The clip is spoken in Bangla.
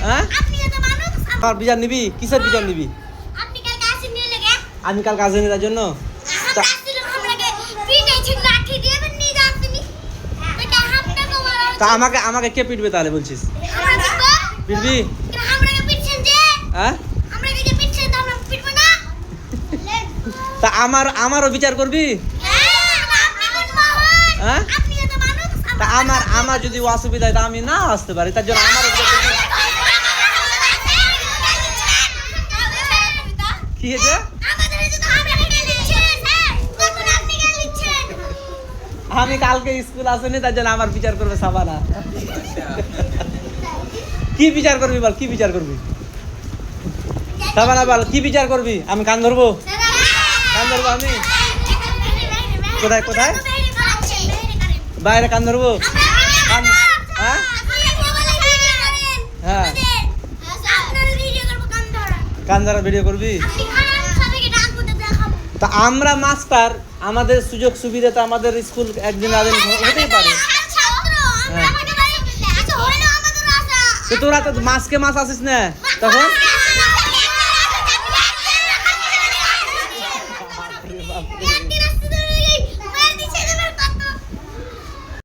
হ্যাঁ আমার বিচার নিবি কিসের বিচার নিবি আমি কাল কাজে নেওয়ার জন্য তা আমাকে আমাকে কে পিটবে তাহলে বলছিস পিটবি হ্যাঁ তা আমারও বিচার করবি হ্যাঁ তা আমার যদি অসুবিধা হয় তা আমি না আসতে পারি তার জন্য আমারও কি হয়েছে আমি কালকে স্কুল আসেনি তার জন্য আমার বিচার করবে সাবানা কি বিচার করবি বল কি বিচার করবি সাবানা বল কি বিচার করবি আমি কান ধরবো আমি কোথায় কোথায় বাইরে কান ধরবো হ্যাঁ হ্যাঁ কান ধরা ভিডিও করবি তা আমরা মাস্টার আমাদের সুযোগ সুবিধা তো আমাদের স্কুল একদিন আদিন হতেই পারে তোরা তো মাসকে মাস আসিস না তখন